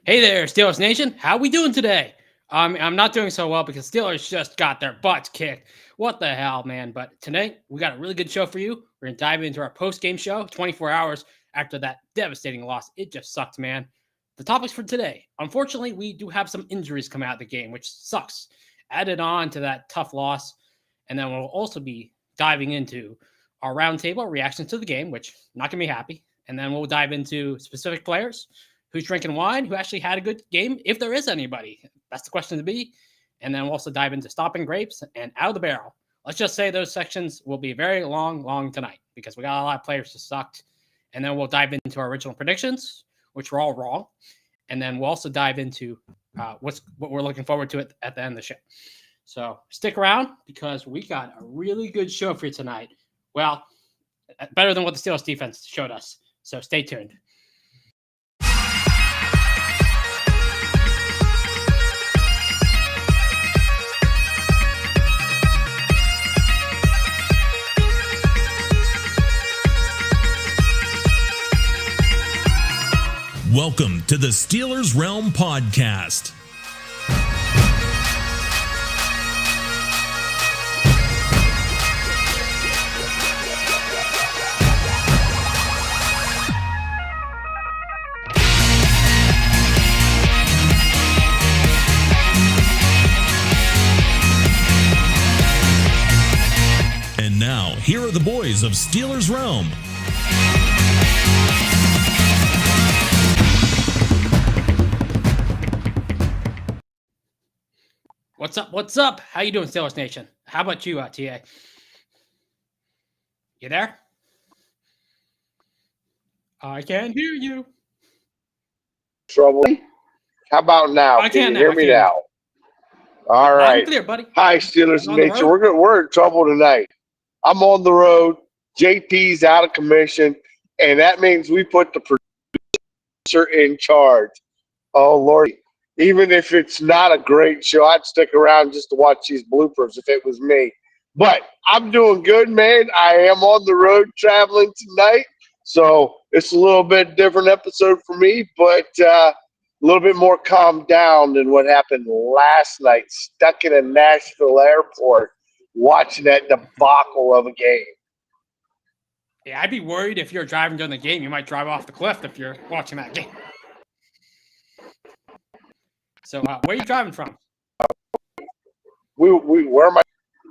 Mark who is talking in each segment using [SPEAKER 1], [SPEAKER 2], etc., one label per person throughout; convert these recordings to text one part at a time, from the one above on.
[SPEAKER 1] Hey there, Steelers Nation. How we doing today? I'm not doing so well because Steelers just got their butts kicked. What the hell, man? But today, we got a really good show for you. We're going to dive into our post-game show 24 hours after that devastating loss. It just sucked, man. The topics for today. Unfortunately, we do have some injuries come out of the game, which sucks. Added on to that tough loss. And then we'll also be diving into our roundtable reactions to the game, which not going to be happy. And then we'll dive into specific players, who's drinking wine, who actually had a good game, if there is anybody. That's the question to be. And then we'll also dive into stopping grapes and out of the barrel. Let's just say those sections will be very long tonight because we got a lot of players that sucked. And then we'll dive into our original predictions, which were all wrong. And then we'll also dive into what we're looking forward to at the end of the show. So stick around because we got a really good show for you tonight. Well, better than what the Steelers defense showed us. So stay tuned.
[SPEAKER 2] Welcome to the Steelers Realm Podcast. And now, here are the boys of Steelers Realm.
[SPEAKER 1] What's up? How you doing, Steelers Nation? How about you, TA? You there? I can't hear you.
[SPEAKER 3] Trouble. How about now?
[SPEAKER 1] I
[SPEAKER 3] Can
[SPEAKER 1] can't
[SPEAKER 3] you hear me now? All
[SPEAKER 1] Loud
[SPEAKER 3] right.
[SPEAKER 1] and clear, buddy.
[SPEAKER 3] Hi, Steelers
[SPEAKER 1] On the
[SPEAKER 3] Nation.
[SPEAKER 1] road?
[SPEAKER 3] We're in trouble tonight. I'm on the road. JP's out of commission, and that means we put the producer in charge. Oh, Lord. Even if it's not a great show, I'd stick around just to watch these bloopers if it was me. But I'm doing good, man. I am on the road traveling tonight, so it's a little bit different episode for me, but a little bit more calmed down than what happened last night, stuck in a Nashville airport watching that debacle of a game.
[SPEAKER 1] Yeah, I'd be worried if you're driving during the game. You might drive off the cliff if you're watching that game. So where are you driving from?
[SPEAKER 3] Where am I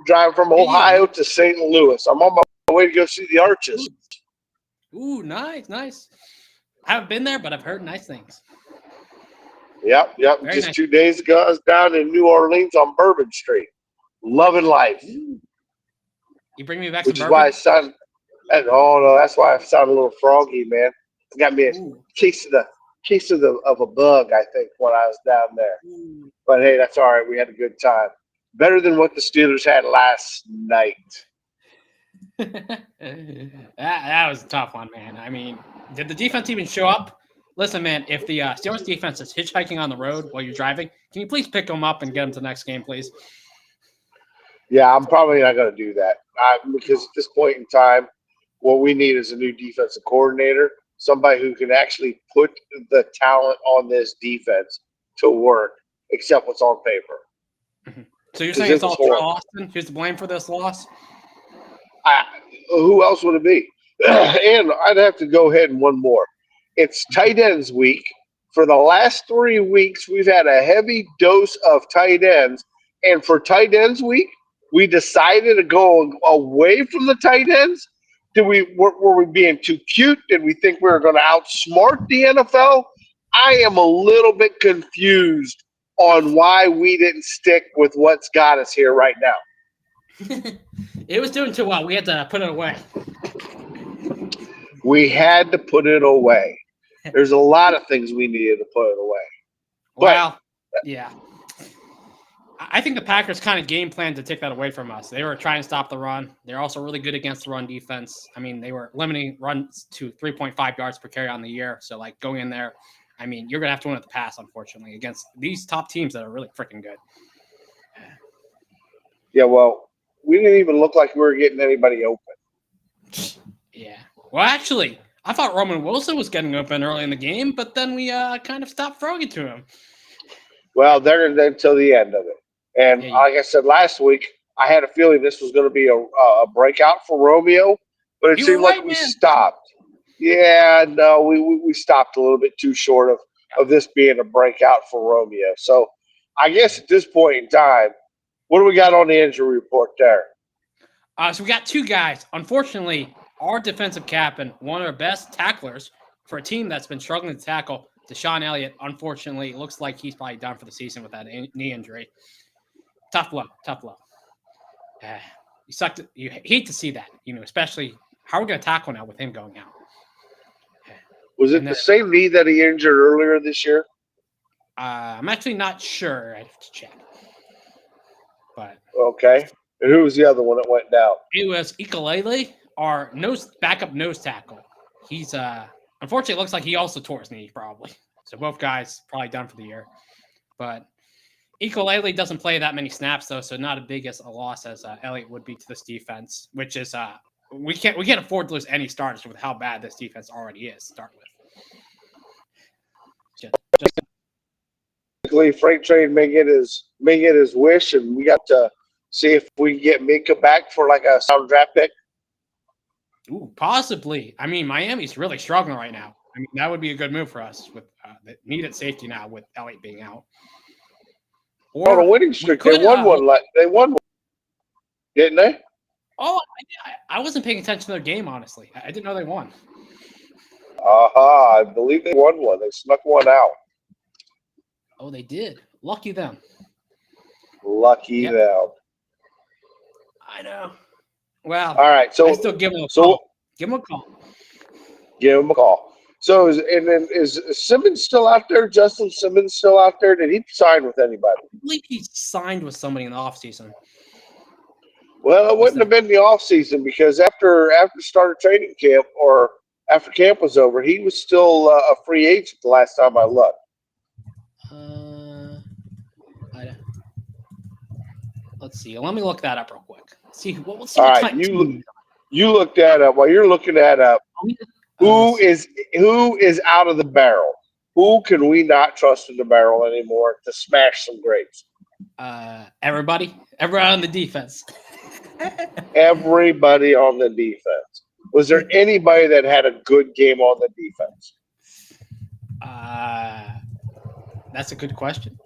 [SPEAKER 3] driving from? Ohio to St. Louis. I'm on my way to go see the Arches.
[SPEAKER 1] Ooh, nice. I haven't been there, but I've heard nice things.
[SPEAKER 3] Yep.
[SPEAKER 1] Very
[SPEAKER 3] Just
[SPEAKER 1] nice.
[SPEAKER 3] 2 days ago, I was down in New Orleans on Bourbon Street. Loving life.
[SPEAKER 1] Ooh. You bring me back
[SPEAKER 3] Which
[SPEAKER 1] some
[SPEAKER 3] is
[SPEAKER 1] bourbon?
[SPEAKER 3] why I sound – oh, no, that's why I sound a little froggy, man. It got me a case of a bug, I think, when I was down there.
[SPEAKER 1] Ooh.
[SPEAKER 3] But, hey, that's all right. We had a good time. Better than what the Steelers had last night.
[SPEAKER 1] that was a tough one, man. I mean, did the defense even show up? Listen, man, if the Steelers defense is hitchhiking on the road while you're driving, can you please pick them up and get them to the next game, please?
[SPEAKER 3] Yeah, I'm probably not going to do that because at this point in time, what we need is a new defensive coordinator, somebody who can actually put the talent on this defense to work, except what's on paper.
[SPEAKER 1] Mm-hmm. So you're saying it's all Terrell Austin who's to blame for this loss?
[SPEAKER 3] Who else would it be? And I'd have to go ahead and one more. It's tight ends week. For the last 3 weeks, we've had a heavy dose of tight ends. And for tight ends week, we decided to go away from the tight ends. Were we being too cute? Did we think we were going to outsmart the NFL? I am a little bit confused on why we didn't stick with what's got us here right now.
[SPEAKER 1] It was doing too well. We had to put it away.
[SPEAKER 3] We had to put it away. There's a lot of things we needed to put it away.
[SPEAKER 1] Well, yeah. I think the Packers kind of game planned to take that away from us. They were trying to stop the run. They're also really good against the run defense. I mean, they were limiting runs to 3.5 yards per carry on the year. So, like, going in there, I mean, you're going to have to win at the pass, unfortunately, against these top teams that are really freaking good.
[SPEAKER 3] Yeah, well, we didn't even look like we were getting anybody open.
[SPEAKER 1] Yeah. Well, actually, I thought Roman Wilson was getting open early in the game, but then we kind of stopped throwing it to him.
[SPEAKER 3] Well, they're until the end of it. And like I said last week, I had a feeling this was going to be a breakout for Romeo, but it seemed like we stopped. Yeah, no, we stopped a little bit too short of this being a breakout for Romeo. So I guess at this point in time, what do we got on the injury report there?
[SPEAKER 1] So we got two guys. Unfortunately, our defensive captain, one of our best tacklers for a team that's been struggling to tackle, Deshaun Elliott, unfortunately, looks like he's probably done for the season with that knee injury. Tough blow. You hate to see that, especially how we're going to tackle now with him going out.
[SPEAKER 3] Was it the same knee that he injured earlier this year?
[SPEAKER 1] I'm actually not sure. I have to check. But
[SPEAKER 3] okay. And who was the other one that went down?
[SPEAKER 1] It was Ikalele, our backup nose tackle. He's unfortunately, it looks like he also tore his knee, probably. So both guys probably done for the year. But Ikalele doesn't play that many snaps, though, so not as big as a loss as Elliott would be to this defense, which is we can't afford to lose any starters with how bad this defense already is to start with.
[SPEAKER 3] Freight Train may get his wish, and we got to see if we can get Minka back for like a sound draft pick.
[SPEAKER 1] Ooh, possibly. I mean, Miami's really struggling right now. I mean, that would be a good move for us with the needed safety now with Elliott being out.
[SPEAKER 3] Or on a winning streak, they won one. They won one, didn't they?
[SPEAKER 1] Oh, I wasn't paying attention to their game, honestly. I didn't know they won.
[SPEAKER 3] I believe they won one. They snuck one out.
[SPEAKER 1] Oh, they did. Lucky them.
[SPEAKER 3] Lucky them.
[SPEAKER 1] I know. Well,
[SPEAKER 3] all right. So
[SPEAKER 1] I still give them a call. Give them a call.
[SPEAKER 3] Give them a call. So is Simmons still out there? Justin Simmons still out there? Did he sign with anybody?
[SPEAKER 1] I believe he signed with somebody in the offseason.
[SPEAKER 3] Well, it wouldn't have been the offseason because after start of training camp or after camp was over, he was still a free agent the last time I looked.
[SPEAKER 1] Let's see. Let me look that up real quick. All
[SPEAKER 3] right, you look that up. While you're looking that up, who is out of the barrel? Who can we not trust in the barrel anymore to smash some grapes?
[SPEAKER 1] Everybody on the defense.
[SPEAKER 3] Everybody on the defense. Was there anybody that had a good game on the defense?
[SPEAKER 1] That's a good question.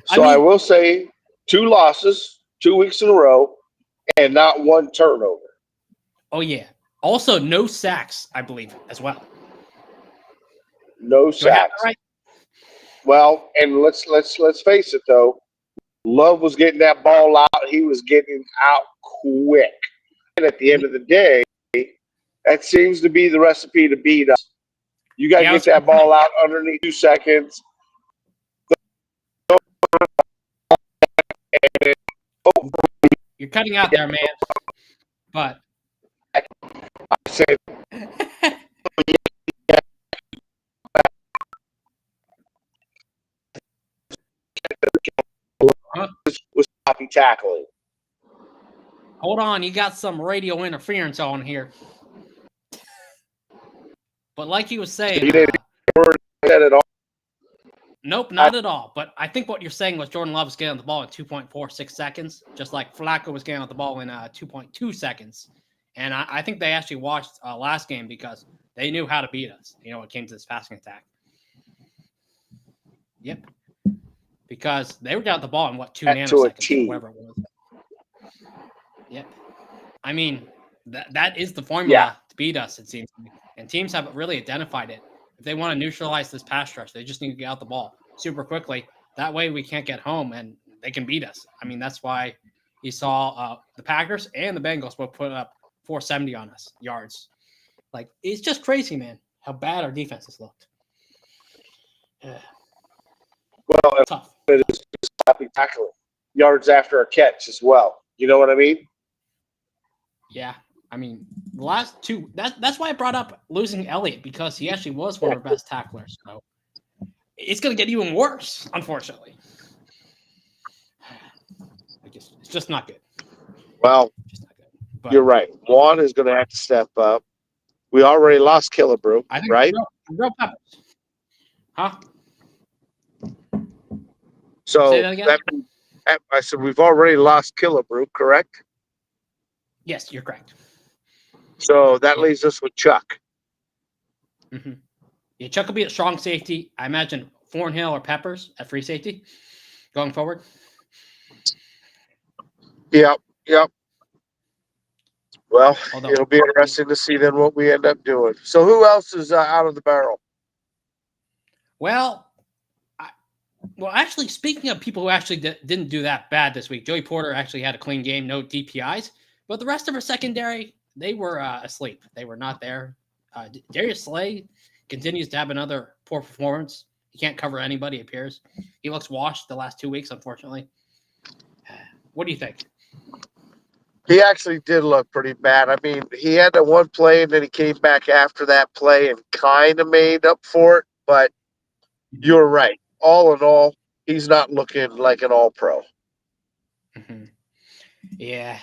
[SPEAKER 3] I will say 2 losses, 2 weeks in a row, and not 1 turnover.
[SPEAKER 1] Oh yeah. Also, no sacks, I believe, as well.
[SPEAKER 3] No sacks. Right? Well, and let's face it though. Love was getting that ball out. He was getting out quick. And at the end of the day, that seems to be the recipe to beat us. You got to get that ball out underneath 2 seconds.
[SPEAKER 1] You're cutting out there, man. But
[SPEAKER 3] I said was sloppy tackling.
[SPEAKER 1] Hold on, you got some radio interference on here. But like he was saying,
[SPEAKER 3] you didn't hear that at all.
[SPEAKER 1] Nope, not at all. But I think what you're saying was Jordan Love was getting on the ball in 2.46 seconds, just like Flacco was getting on the ball in 2.2 seconds. And I think they actually watched last game because they knew how to beat us, when it came to this passing attack. Yep. Because they were down the ball in, 2 nanoseconds, or whatever it was. Yep. I mean, that is the formula to beat us, it seems. And teams have really identified it. If they want to neutralize this pass rush, they just need to get out the ball super quickly. That way we can't get home and they can beat us. I mean, that's why you saw the Packers and the Bengals both put up 470 on us yards. Like, it's just crazy, man, how bad our defense has looked.
[SPEAKER 3] Well, tough. It is sloppy tackling. Yards after a catch as well. You know what I mean?
[SPEAKER 1] Yeah. I mean, the last 2, that's why I brought up losing Elliott, because he actually was one of our best tacklers. So it's going to get even worse, unfortunately. It's just not good.
[SPEAKER 3] Well, you're right. Juan is going to have to step up. We already lost Killebrew,
[SPEAKER 1] I think
[SPEAKER 3] right?
[SPEAKER 1] real peppers. Huh?
[SPEAKER 3] So
[SPEAKER 1] Say that again?
[SPEAKER 3] I said we've already lost Killebrew, correct?
[SPEAKER 1] Yes, you're correct.
[SPEAKER 3] So that
[SPEAKER 1] Yeah.
[SPEAKER 3] leaves us with Chuck.
[SPEAKER 1] Mm-hmm. Yeah, Chuck will be at strong safety. I imagine Thornhill or Peppers at free safety going forward.
[SPEAKER 3] Yep. Well,
[SPEAKER 1] Although,
[SPEAKER 3] it'll be interesting to see then what we end up doing. So who else is out of the barrel?
[SPEAKER 1] well, actually, speaking of people who actually didn't do that bad this week, Joey Porter actually had a clean game, no DPIs, but the rest of our secondary, they were asleep. They were not there. Darius Slay continues to have another poor performance. He can't cover anybody, it appears. He looks washed the last 2 weeks, unfortunately. What do you think?
[SPEAKER 3] He actually did look pretty bad. I mean, he had that one play and then he came back after that play and kind of made up for it. But you're right. All in all, he's not looking like an all-pro.
[SPEAKER 1] Mm-hmm. Yeah.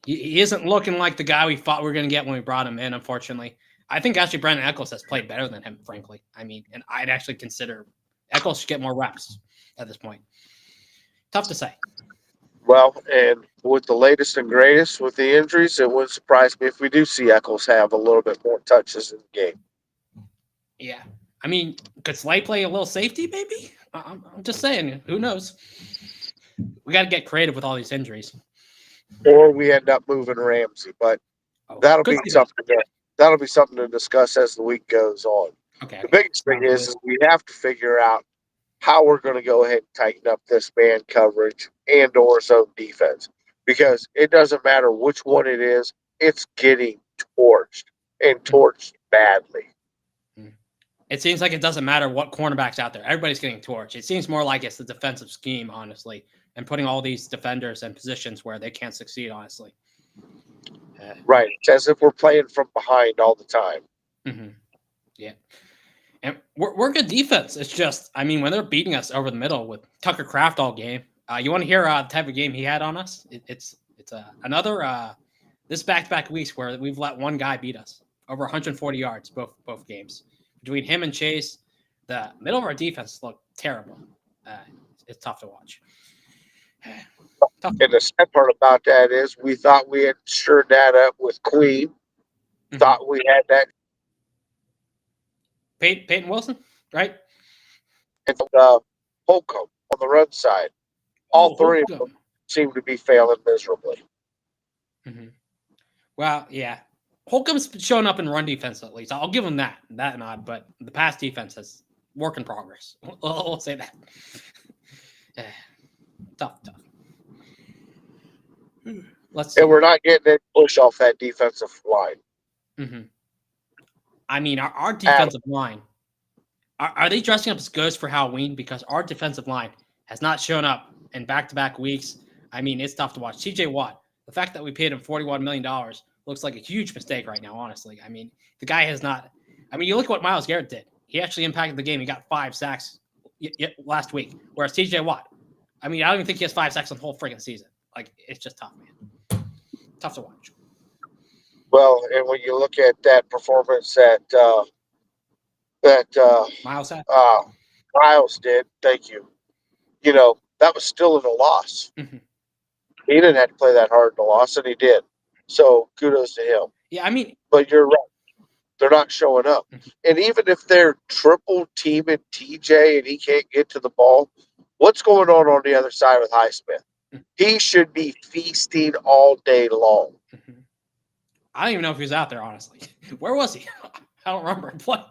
[SPEAKER 1] He isn't looking like the guy we thought we were going to get when we brought him in, unfortunately. I think actually Brandon Eccles has played better than him, frankly. I mean, and I'd actually consider Eccles should get more reps at this point. Tough to say.
[SPEAKER 3] Well, and with the latest and greatest with the injuries, it wouldn't surprise me if we do see Eccles have a little bit more touches in the game.
[SPEAKER 1] Yeah. I mean, could Slay play a little safety, maybe? I'm just saying. Who knows? We got to get creative with all these injuries.
[SPEAKER 3] Or we end up moving Ramsey, but that'll be something to discuss as the week goes on.
[SPEAKER 1] Okay.
[SPEAKER 3] The biggest thing is we have to figure out how we're going to go ahead and tighten up this man coverage and or zone defense, because it doesn't matter which one it is, it's getting torched and torched badly.
[SPEAKER 1] It seems like it doesn't matter what cornerback's out there. Everybody's getting torched. It seems more like it's the defensive scheme, honestly, and putting all these defenders in positions where they can't succeed, honestly.
[SPEAKER 3] Right. It's as if we're playing from behind all the time.
[SPEAKER 1] Mm-hmm. Yeah. And we're good defense. It's just, I mean, when they're beating us over the middle with Tucker Kraft all game, you want to hear the type of game he had on us? It's another this back-to-back weeks where we've let one guy beat us over 140 yards both games. Between him and Chase, the middle of our defense looked terrible. It's tough to watch.
[SPEAKER 3] And the sad part about that is we thought we had shored that up with Queen. Mm-hmm. Thought we had that.
[SPEAKER 1] Peyton Wilson, right?
[SPEAKER 3] And Holcomb on the run side. All three of them seem to be failing miserably.
[SPEAKER 1] Mm-hmm. Well, yeah. Holcomb's showing up in run defense at least. I'll give him that nod, but the pass defense is work in progress. We'll say that. Tough. Let's see.
[SPEAKER 3] And we're not getting any push off that defensive line.
[SPEAKER 1] Mm-hmm. I mean, our defensive line, are they dressing up as ghosts for Halloween? Because our defensive line has not shown up in back-to-back weeks. I mean, it's tough to watch. TJ Watt, the fact that we paid him $41 million looks like a huge mistake right now, honestly. I mean, the guy has not – I mean, you look at what Myles Garrett did. He actually impacted the game. He got 5 sacks last week, whereas TJ Watt, I mean, I don't even think he has 5 sacks in the whole freaking season. Like, it's just tough, man. Tough to watch.
[SPEAKER 3] Well, and when you look at that performance that
[SPEAKER 1] Myles had.
[SPEAKER 3] Myles did, thank you. You know, that was still in a loss.
[SPEAKER 1] Mm-hmm.
[SPEAKER 3] He didn't have to play that hard in a loss, and he did. So kudos to him.
[SPEAKER 1] Yeah, I mean,
[SPEAKER 3] but you're right. They're not showing up. Mm-hmm. And even if they're triple teaming TJ and he can't get to the ball, what's going on the other side with Highsmith? Mm-hmm. He should be feasting all day long.
[SPEAKER 1] Mm-hmm. I don't even know if he was out there, honestly. Where was he? I don't remember. What?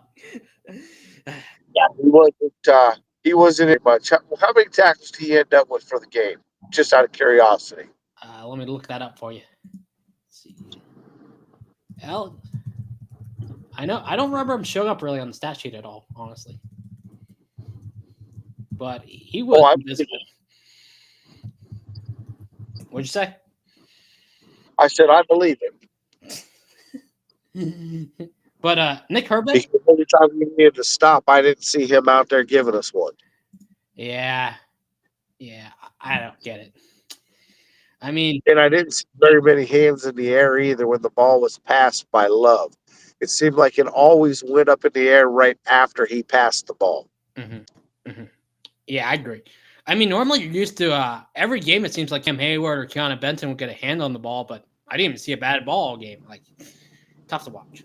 [SPEAKER 3] Yeah, he wasn't much. How many tackles did he end up with for the game? Just out of curiosity.
[SPEAKER 1] Let me look that up for you. Let's see. Well, I don't remember him showing up really on the stat sheet at all, honestly. But he was invisible. What'd you say?
[SPEAKER 3] I said I believe him.
[SPEAKER 1] But Nick Herbig,
[SPEAKER 3] because every time we needed to stop, I didn't see him out there giving us one.
[SPEAKER 1] Yeah, I don't get it. I mean,
[SPEAKER 3] and I didn't see very many hands in the air either when the ball was passed by Love. it seemed like it always went up in the air right after he passed the ball.
[SPEAKER 1] Mm-hmm. Mm-hmm. Yeah, I agree. I mean, normally you're used to every game. It seems like Cam Hayward or Keanu Benton would get a hand on the ball, but I didn't even see a bad ball all game. Like, tough to watch.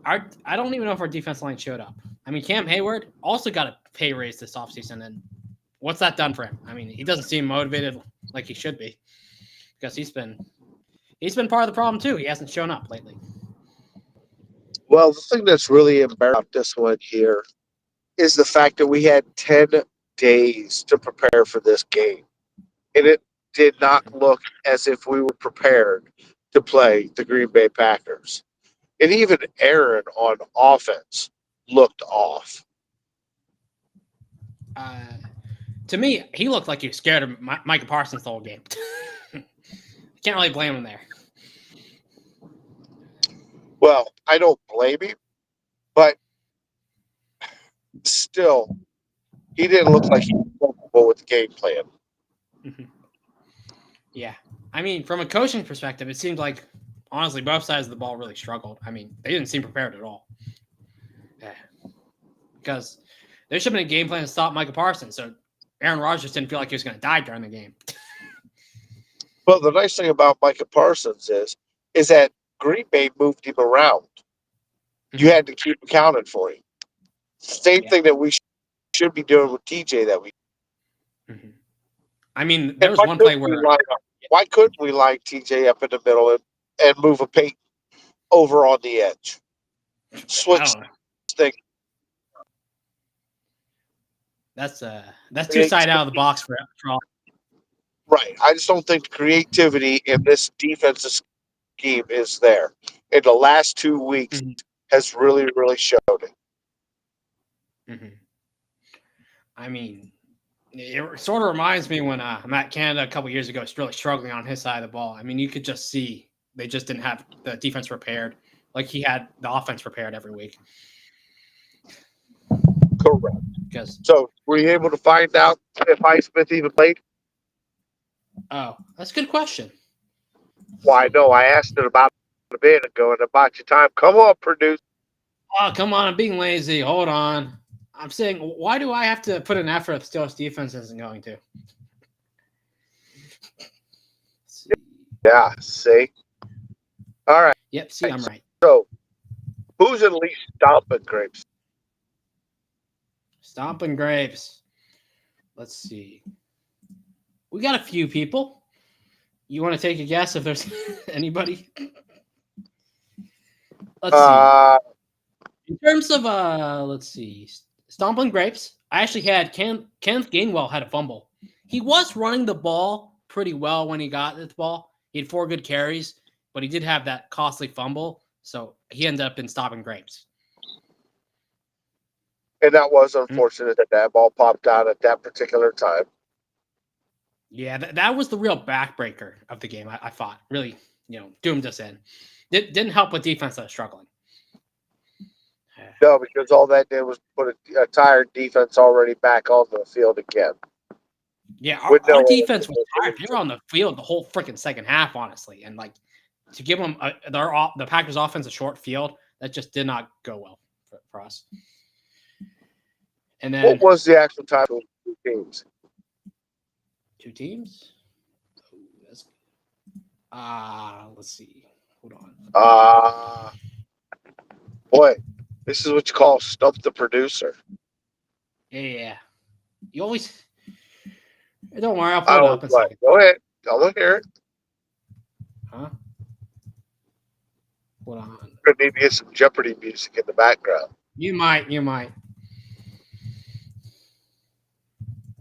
[SPEAKER 1] I don't even know if our defense line showed up. I mean, Cam Hayward also got a pay raise this offseason, and what's that done for him? I mean, he doesn't seem motivated like he should be because he's been part of the problem too. He hasn't shown up lately.
[SPEAKER 3] Well, the thing that's really embarrassing about this one here is the fact that we had 10 days to prepare for this game. And it did not look as if we were prepared to play the Green Bay Packers. And even Aaron on offense looked off.
[SPEAKER 1] To me, he looked like he was scared of Micah Parsons the whole game. Can't really blame him there.
[SPEAKER 3] Well, I don't blame him, but still, he didn't look like he was comfortable with the game plan.
[SPEAKER 1] Mm-hmm. Yeah. I mean, from a coaching perspective, it seemed like, honestly, both sides of the ball really struggled. I mean, they didn't seem prepared at all. Yeah. Because there should have been a game plan to stop Micah Parsons, so Aaron Rodgers didn't feel like he was going to die during the game.
[SPEAKER 3] Well, the nice thing about Micah Parsons is that Green Bay moved him around. You had to keep accounting for him. Same thing that we should be doing with TJ that we.
[SPEAKER 1] Mm-hmm. I mean, there was one play where
[SPEAKER 3] why couldn't we line TJ up in the middle and move a Peyton over on the edge? Switch thing.
[SPEAKER 1] That's too side out of the box for all.
[SPEAKER 3] Right. I just don't think the creativity in this defensive scheme is there. In the last 2 weeks has really, really showed it.
[SPEAKER 1] Mm-hmm. I mean, it sort of reminds me when Matt Canada a couple years ago was really struggling on his side of the ball. I mean, you could just see they just didn't have the defense prepared like he had the offense prepared every week.
[SPEAKER 3] Correct. So, were you able to find out if Highsmith even played?
[SPEAKER 1] Oh, that's a good question.
[SPEAKER 3] Why, no, I asked it about a minute ago and about your time. Come on, produce.
[SPEAKER 1] Oh, come on. I'm being lazy. Hold on. I'm saying, why do I have to put an effort if Steelers defense isn't going to?
[SPEAKER 3] Yeah, see? All right.
[SPEAKER 1] Yep, see, I'm right.
[SPEAKER 3] So, who's at least stomping grapes?
[SPEAKER 1] Stomping grapes. Let's see. We got a few people. You want to take a guess if there's anybody? Let's see. In terms of let's see, stomping grapes. I actually had Kenneth Gainwell had a fumble. He was running the ball pretty well when he got the ball. He had 4 good carries, but he did have that costly fumble, so he ended up in stopping grapes.
[SPEAKER 3] And that was unfortunate that ball popped out at that particular time.
[SPEAKER 1] Yeah, that was the real backbreaker of the game. I thought really, doomed us in. Didn't help with defense that was struggling.
[SPEAKER 3] No, because all that did was put a tired defense already back on the field again.
[SPEAKER 1] Yeah, our defense was tired. They were on the field the whole freaking second half, honestly. And to give them the Packers offense a short field, that just did not go well for us. And then
[SPEAKER 3] what was the actual time of 2 teams?
[SPEAKER 1] 2 teams? Let's see. Hold on.
[SPEAKER 3] Boy, this is what you call stump the producer.
[SPEAKER 1] Yeah. You always. Don't worry, I'll pull it up in a second.
[SPEAKER 3] Go ahead. I'll hear it.
[SPEAKER 1] Huh? Hold on.
[SPEAKER 3] We're going to need to get some Jeopardy music in the background.
[SPEAKER 1] You might.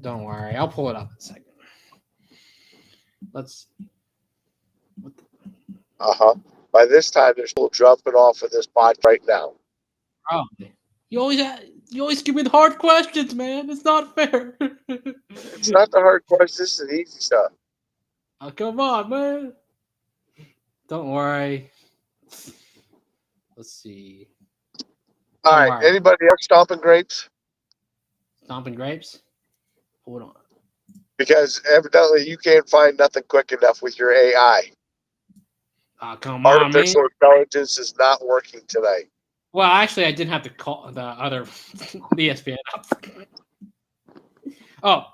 [SPEAKER 1] Don't worry, I'll pull it up in a second. Let's.
[SPEAKER 3] By this time, they're still jumping off of this pod right now.
[SPEAKER 1] Oh, you always give me the hard questions, man. It's not fair.
[SPEAKER 3] It's not the hard questions. This is the easy stuff.
[SPEAKER 1] Oh, come on, man. Don't worry. Let's see.
[SPEAKER 3] All right. Anybody else stomping grapes?
[SPEAKER 1] Stomping grapes? Hold on.
[SPEAKER 3] Because evidently you can't find nothing quick enough with your AI.
[SPEAKER 1] Come on, man.
[SPEAKER 3] Artificial intelligence is not working today.
[SPEAKER 1] Well, actually, I didn't have to call the other the ESPN up. Oh,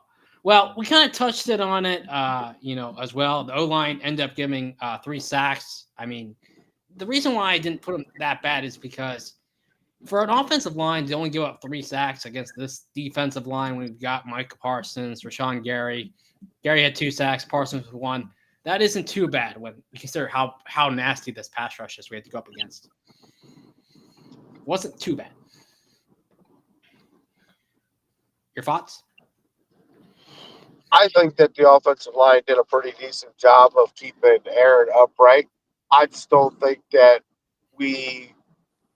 [SPEAKER 1] well, we kind of touched it on it, as well. The O-line ended up giving 3 sacks. I mean, the reason why I didn't put them that bad is because for an offensive line to only give up 3 sacks against this defensive line, we've got Micah Parsons, Rashawn Gary. Gary had 2 sacks, Parsons with 1. That isn't too bad when you consider how nasty this pass rush is we had to go up against. It wasn't too bad. Your thoughts?
[SPEAKER 3] I think that the offensive line did a pretty decent job of keeping Aaron upright. I just don't think that we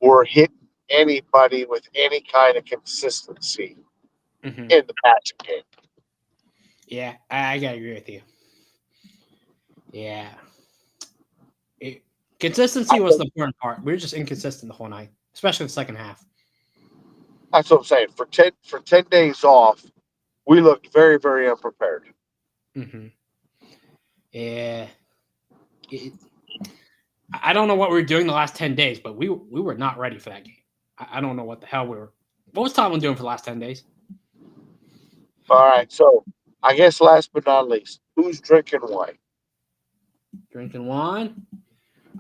[SPEAKER 3] were hitting anybody with any kind of consistency in the passing game.
[SPEAKER 1] Yeah, I gotta agree with you. Yeah. Consistency was the important part. We were just inconsistent the whole night, especially the second half.
[SPEAKER 3] That's what I'm saying. For 10 days off, we looked very, very unprepared.
[SPEAKER 1] Yeah. I don't know what we were doing the last 10 days, but we were not ready for that game. I don't know what the hell we were. What was Tomlin doing for the last 10 days?
[SPEAKER 3] All right, so I guess last but not least, who's drinking wine?
[SPEAKER 1] Drinking wine?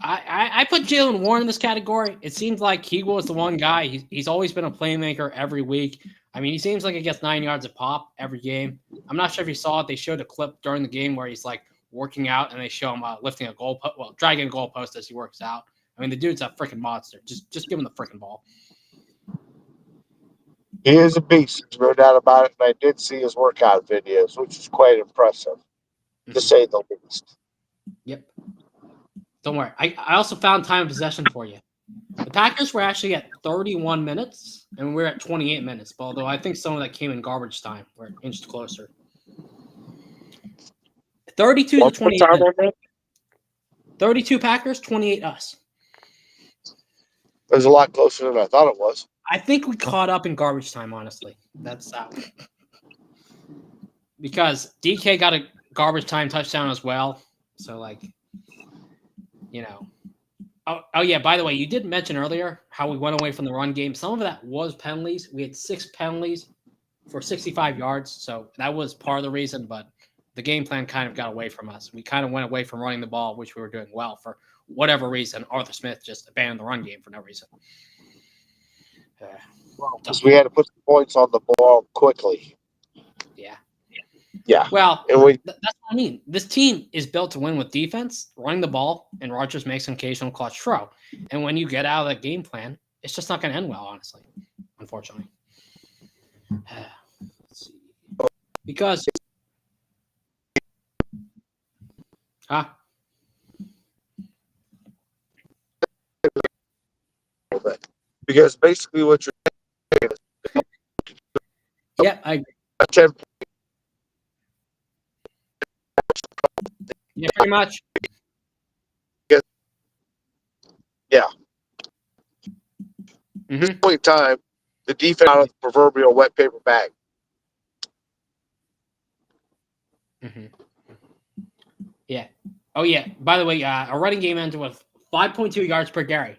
[SPEAKER 1] I put Jalen Warren in this category. It seems like he was the one guy. He's always been a playmaker every week. I mean, he seems like he gets 9 yards a pop every game. I'm not sure if you saw it. They showed a clip during the game where he's like working out, and they show him lifting a dragging a goalpost as he works out. I mean, the dude's a freaking monster. Just give him the freaking ball.
[SPEAKER 3] He is a beast, there's no doubt about it. And I did see his workout videos, which is quite impressive, to say the least.
[SPEAKER 1] Yep. Don't worry. I also found time of possession for you. The Packers were actually at 31 minutes, and we're at 28 minutes. Although I think some of that came in garbage time. We're inched closer. 32 to 28. 32 Packers, 28 us.
[SPEAKER 3] It was a lot closer than I thought it was.
[SPEAKER 1] I think we caught up in garbage time, honestly. That's because DK got a garbage time touchdown as well. So, Oh, yeah, by the way, you did mention earlier how we went away from the run game. Some of that was penalties. We had 6 penalties for 65 yards. So that was part of the reason, but the game plan kind of got away from us. We kind of went away from running the ball, which we were doing well. For whatever reason, Arthur Smith just abandoned the run game for no reason.
[SPEAKER 3] Because we had to put the points on the ball quickly. Yeah.
[SPEAKER 1] Well,
[SPEAKER 3] and
[SPEAKER 1] that's what I mean. This team is built to win with defense, running the ball, and Rodgers makes an occasional clutch throw. And when you get out of that game plan, it's just not going to end well, honestly, unfortunately. Let's see. Because
[SPEAKER 3] because basically what you're saying is
[SPEAKER 1] I agree.
[SPEAKER 3] a 10
[SPEAKER 1] Yeah, pretty much.
[SPEAKER 3] Yeah. At this point in time, the defense out of the proverbial wet paper bag.
[SPEAKER 1] Yeah. Oh, yeah. By the way, our running game ended with 5.2 yards per carry.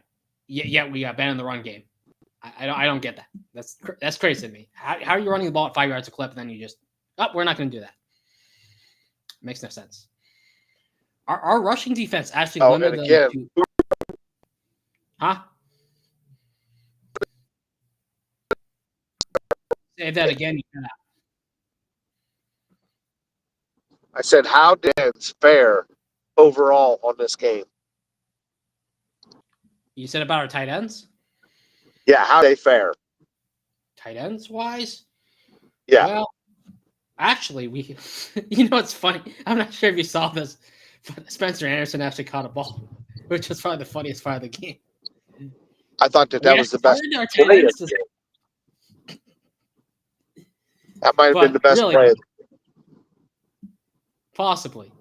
[SPEAKER 1] Yet we abandoned the run game. I don't get that. That's crazy to me. How are you running the ball at 5 yards a clip and then you just, we're not going to do that. Makes no sense. Our rushing defense actually limited them to... Say that again. You cut out.
[SPEAKER 3] I said, how did it fare overall on this game?
[SPEAKER 1] You said about our tight ends?
[SPEAKER 3] Yeah, how they fare?
[SPEAKER 1] Tight ends wise?
[SPEAKER 3] Yeah.
[SPEAKER 1] Well, actually, it's funny. I'm not sure if you saw this, but Spencer Anderson actually caught a ball, which was probably the funniest part of the game.
[SPEAKER 3] I thought that was the best play. That might have been the best play.
[SPEAKER 1] Possibly.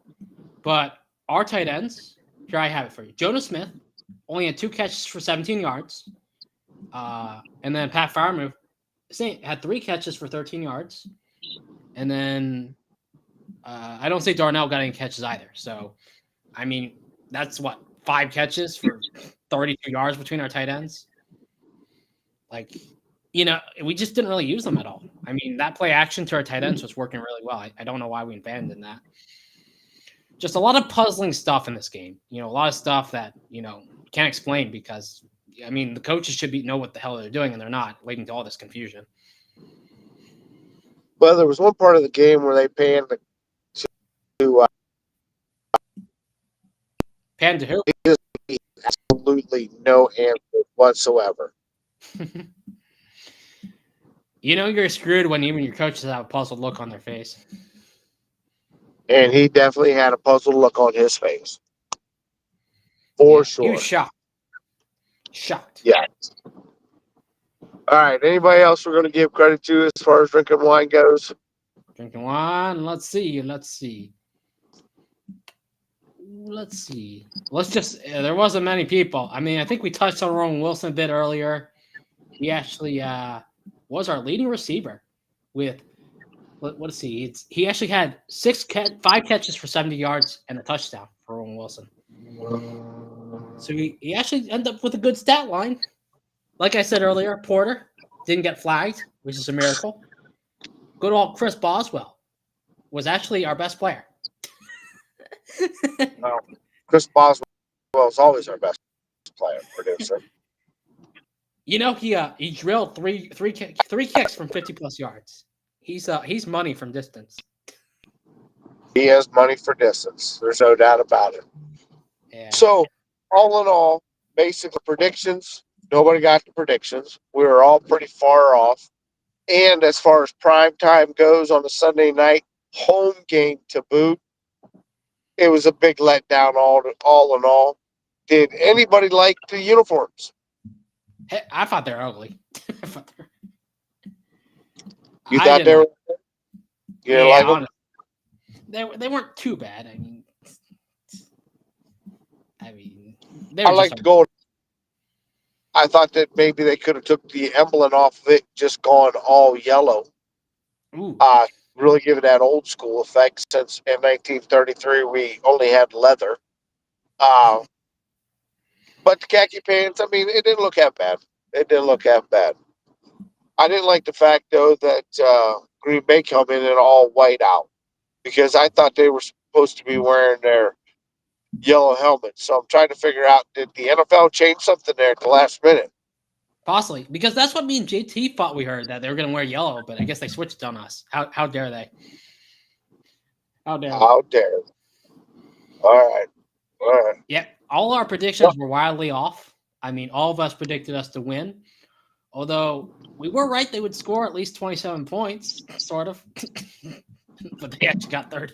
[SPEAKER 1] But our tight ends, here I have it for you. Jonas Smith only had 2 catches for 17 yards. And then Pat Freiermuth had 3 catches for 13 yards. And then I don't say Darnell got any catches either. So, I mean, that's what, 5 catches for 32 yards between our tight ends. Like, we just didn't really use them at all. I mean, that play action to our tight ends was working really well. I don't know why we abandoned that. Just a lot of puzzling stuff in this game. A lot of stuff that, can't explain because, I mean, the coaches should know what the hell they're doing, and they're not, leading to all this confusion.
[SPEAKER 3] Well, there was one part of the game where they panned to
[SPEAKER 1] Pan to who?
[SPEAKER 3] absolutely no answer whatsoever.
[SPEAKER 1] You're screwed when even your coaches have a puzzled look on their face.
[SPEAKER 3] And he definitely had a puzzled look on his face. For sure.
[SPEAKER 1] He was shocked. Shocked.
[SPEAKER 3] Yeah. All right. Anybody else we're going to give credit to as far as drinking wine goes?
[SPEAKER 1] Drinking wine. Let's see. Let's just. There wasn't many people. I mean, I think we touched on Roman Wilson a bit earlier. He actually was our leading receiver with. What is he? He actually had 5 catches for 70 yards and a touchdown for Roman Wilson. So he actually ended up with a good stat line. Like I said earlier, Porter didn't get flagged, which is a miracle. Good old Chris Boswell was actually our best player.
[SPEAKER 3] Chris Boswell is always our best player, producer.
[SPEAKER 1] He drilled three kicks from 50+ yards. He's money from distance.
[SPEAKER 3] He has money for distance. There's no doubt about it.
[SPEAKER 1] Yeah.
[SPEAKER 3] So, all in all, basic predictions. Nobody got the predictions. We were all pretty far off. And as far as prime time goes on a Sunday night, home game to boot, it was a big letdown all in all. Did anybody like the uniforms?
[SPEAKER 1] Hey, I thought they were ugly.
[SPEAKER 3] You thought they were? You didn't like them?
[SPEAKER 1] Honestly, they weren't too bad. I mean, they were
[SPEAKER 3] I like to go. I thought that maybe they could have took the emblem off of it, just gone all yellow.
[SPEAKER 1] Ooh.
[SPEAKER 3] Really give it that old school effect. Since in 1933 we only had leather. But the khaki pants, I mean, it didn't look half bad. I didn't like the fact though that Green Bay come in all white out because I thought they were supposed to be wearing their yellow helmets. So I'm trying to figure out, did the NFL change something there at the last minute?
[SPEAKER 1] Possibly, because that's what me and JT thought we heard, that they were going to wear yellow, but I guess they switched on us. How dare they? How dare
[SPEAKER 3] All right.
[SPEAKER 1] Yeah, all our predictions were wildly off. I mean, all of us predicted us to win, although we were right they would score at least 27 points, sort of. But they actually got 30.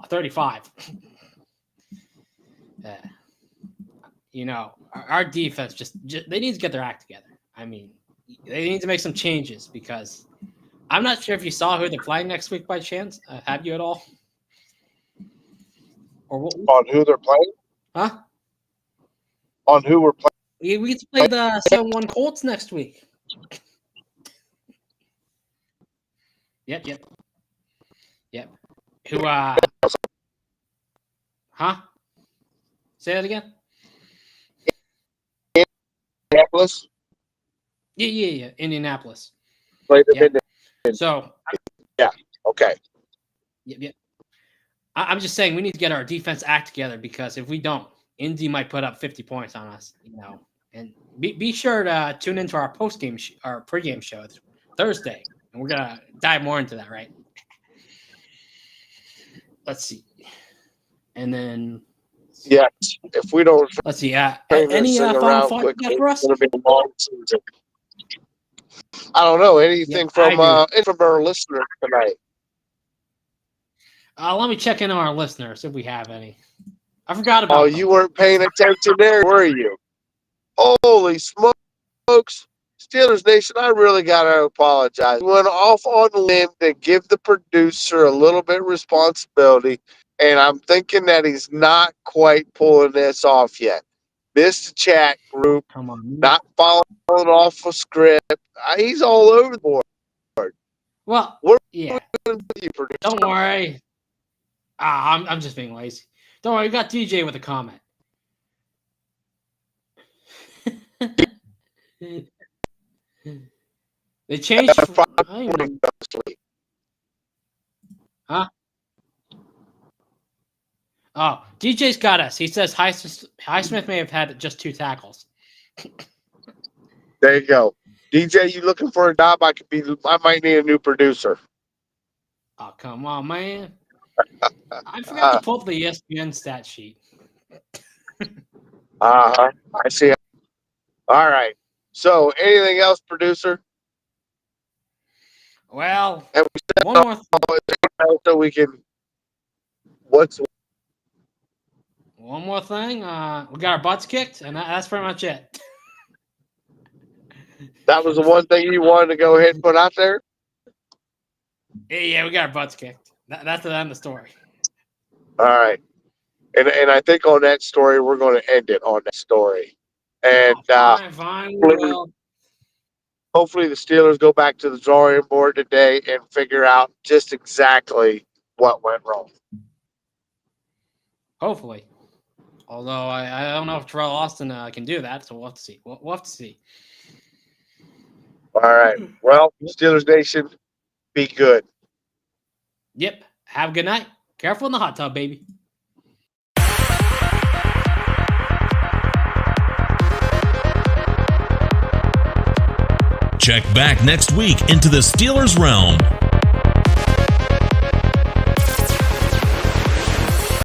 [SPEAKER 1] 35. Our defense just they need to get their act together. I mean, they need to make some changes because I'm not sure if you saw who they're playing next week by chance. Have you at all? Or what?
[SPEAKER 3] On who they're playing?
[SPEAKER 1] Huh?
[SPEAKER 3] On who we're playing?
[SPEAKER 1] We get to play the 7-1 Colts next week. Yep. Who? Huh? Say that again.
[SPEAKER 3] Indianapolis?
[SPEAKER 1] Yeah. Indianapolis.
[SPEAKER 3] Played them in.
[SPEAKER 1] So.
[SPEAKER 3] Yeah. Okay.
[SPEAKER 1] Yep. I'm just saying we need to get our defense act together because if we don't, Indy might put up 50 points on us. And be sure to tune into our our pregame show Thursday, and we're gonna dive more into that. Right? Let's see, and then.
[SPEAKER 3] Yes, if we don't.
[SPEAKER 1] Let's see. Any final thoughts you got for us?
[SPEAKER 3] It's going to be a long season. I don't know anything from our listeners tonight.
[SPEAKER 1] Let me check in on our listeners if we have any. I forgot about.
[SPEAKER 3] Oh, you weren't paying attention there, were you? Holy smokes, Steelers Nation! I really gotta apologize. We went off on a limb to give the producer a little bit of responsibility. And I'm thinking that he's not quite pulling this off yet. Missed the chat group.
[SPEAKER 1] Come on.
[SPEAKER 3] Not following off a script. He's all over the board.
[SPEAKER 1] Well, yeah. Don't worry. I'm just being lazy. Don't worry. We got DJ with a comment. They changed. Huh? Oh, DJ's got us. He says Highsmith may have had just 2 tackles.
[SPEAKER 3] There you go. DJ, you looking for a job? I might need a new producer.
[SPEAKER 1] Oh, come on, man. I forgot to pull up the ESPN stat sheet.
[SPEAKER 3] I see. All right. So, anything else, producer?
[SPEAKER 1] Well,
[SPEAKER 3] And we said
[SPEAKER 1] one more.
[SPEAKER 3] So we can. What's
[SPEAKER 1] One more thing. We got our butts kicked, and that's pretty much it.
[SPEAKER 3] that was the one thing you wanted to go ahead and put out there?
[SPEAKER 1] Yeah, we got our butts kicked. That's the end of the story.
[SPEAKER 3] All right. And I think on that story, we're going to end it on that story. And
[SPEAKER 1] Fine. We will.
[SPEAKER 3] Hopefully the Steelers go back to the drawing board today and figure out just exactly what went wrong.
[SPEAKER 1] Hopefully. Although I don't know if Terrell Austin can do that, so we'll have to see. We'll have to see.
[SPEAKER 3] All right. Well, Steelers Nation, be good.
[SPEAKER 1] Yep. Have a good night. Careful in the hot tub, baby.
[SPEAKER 2] Check back next week into the Steelers realm.